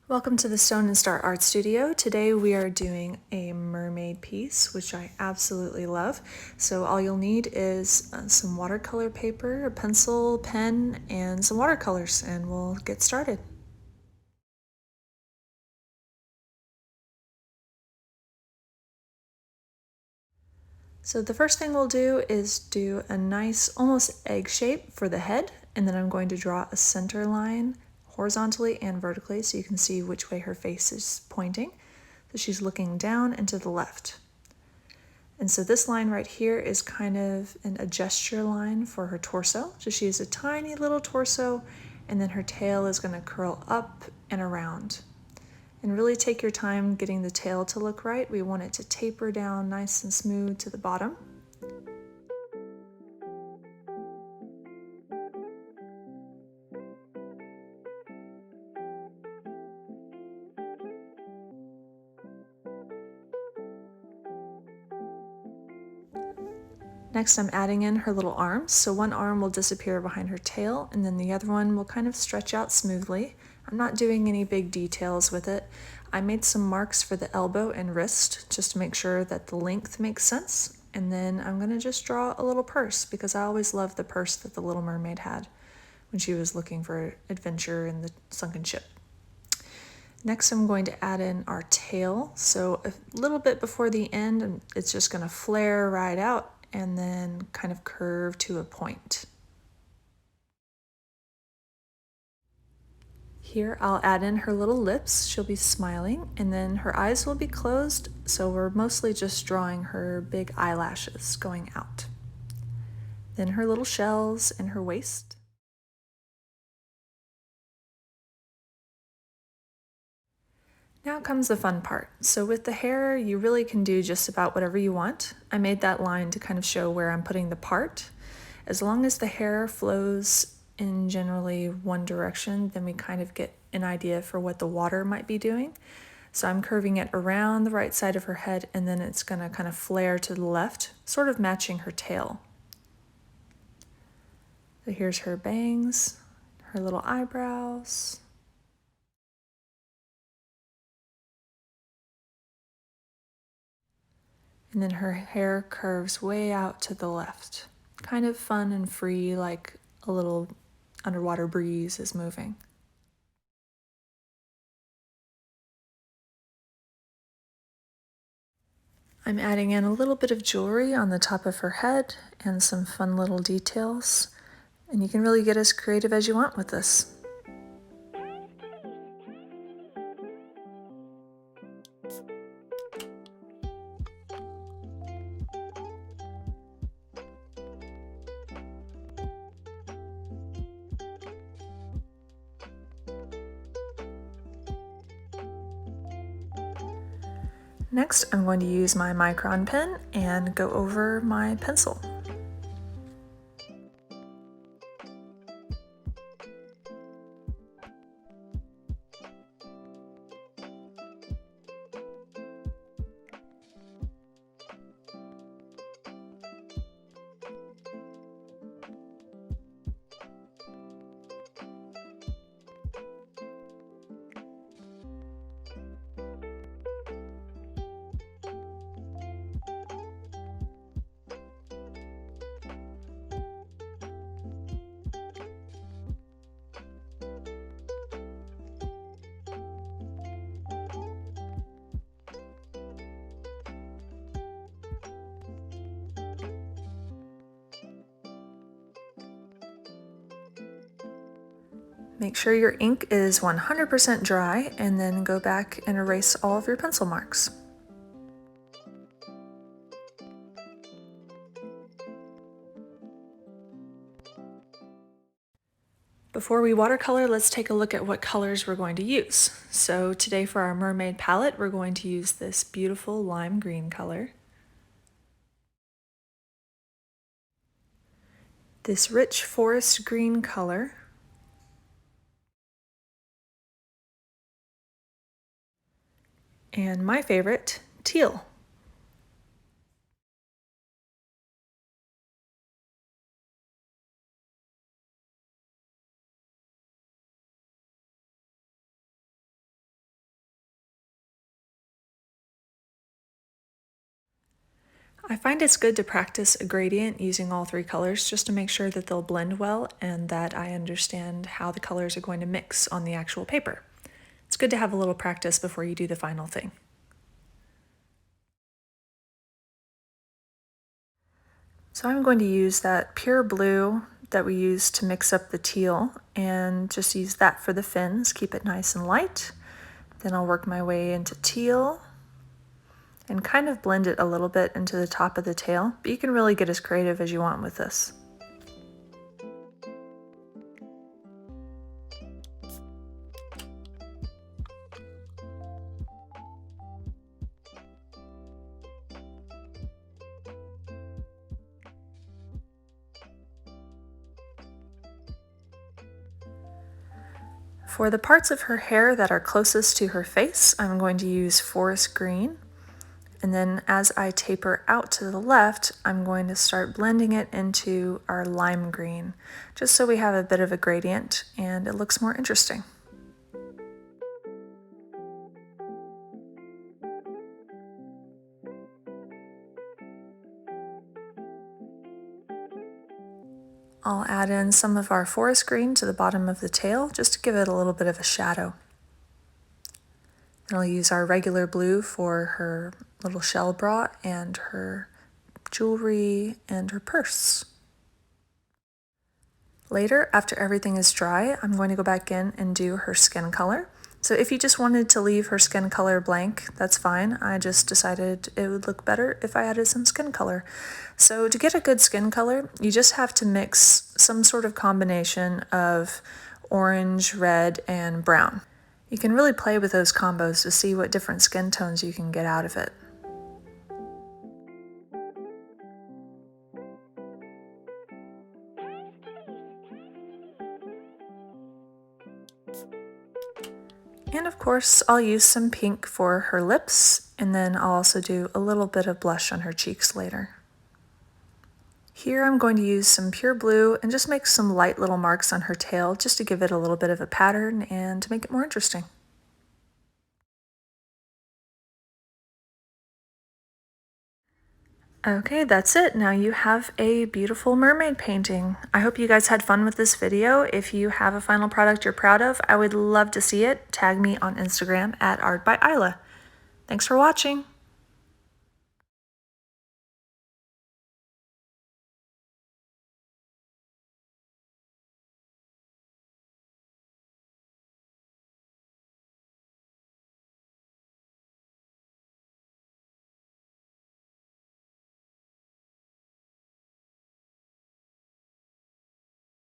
Welcome to the Stone and Star Art Studio. Today we are doing a mermaid piece, which I absolutely love. So all you'll need is some watercolor paper, a pencil, pen, and some watercolors, and we'll get started. So the first thing we'll do is do a nice, almost egg shape for the head, and then I'm going to draw a center line horizontally and vertically so you can see which way her face is pointing. So she's looking down and to the left. And so this line right here is kind of a gesture line for her torso. So she has a tiny little torso, and then her tail is going to curl up and around. And really take your time getting the tail to look right. We want it to taper down nice and smooth to the bottom. Next, I'm adding in her little arms. So one arm will disappear behind her tail, and then the other one will kind of stretch out smoothly. I'm not doing any big details with it. I made some marks for the elbow and wrist just to make sure that the length makes sense. And then I'm gonna just draw a little purse because I always loved the purse that the Little Mermaid had when she was looking for adventure in the sunken ship. Next, I'm going to add in our tail. So a little bit before the end, it's just gonna flare right out and then kind of curve to a point. Here I'll add in her little lips. She'll be smiling, and then her eyes will be closed, so we're mostly just drawing her big eyelashes going out. Then her little shells and her waist. Now comes the fun part. So with the hair, you really can do just about whatever you want. I made that line to kind of show where I'm putting the part. As long as the hair flows in generally one direction, then we kind of get an idea for what the water might be doing. So I'm curving it around the right side of her head, and then it's gonna kind of flare to the left, sort of matching her tail. So here's her bangs, her little eyebrows. And then her hair curves way out to the left. Kind of fun and free, like a little underwater breeze is moving. I'm adding in a little bit of jewelry on the top of her head and some fun little details. And you can really get as creative as you want with this. Next, I'm going to use my micron pen and go over my pencil. Make sure your ink is 100% dry, and then go back and erase all of your pencil marks. Before we watercolor, let's take a look at what colors we're going to use. So today for our mermaid palette, we're going to use this beautiful lime green color, this rich forest green color, and my favorite, teal. I find it's good to practice a gradient using all three colors just to make sure that they'll blend well and that I understand how the colors are going to mix on the actual paper. It's good to have a little practice before you do the final thing. So I'm going to use that pure blue that we used to mix up the teal and just use that for the fins, keep it nice and light. Then I'll work my way into teal and kind of blend it a little bit into the top of the tail, but you can really get as creative as you want with this. For the parts of her hair that are closest to her face, I'm going to use forest green. And then as I taper out to the left, I'm going to start blending it into our lime green, just so we have a bit of a gradient and it looks more interesting. I'll add in some of our forest green to the bottom of the tail just to give it a little bit of a shadow. Then I'll use our regular blue for her little shell bra and her jewelry and her purse. Later, after everything is dry, I'm going to go back in and do her skin color. So if you just wanted to leave her skin color blank, that's fine. I just decided it would look better if I added some skin color. So to get a good skin color, you just have to mix some sort of combination of orange, red, and brown. You can really play with those combos to see what different skin tones you can get out of it. And of course, I'll use some pink for her lips, and then I'll also do a little bit of blush on her cheeks later. Here I'm going to use some pure blue and just make some light little marks on her tail just to give it a little bit of a pattern and to make it more interesting. Okay, that's it. Now you have a beautiful mermaid painting. I hope you guys had fun with this video. If you have a final product you're proud of, I would love to see it. Tag me on Instagram at Art by Isla. Thanks for watching.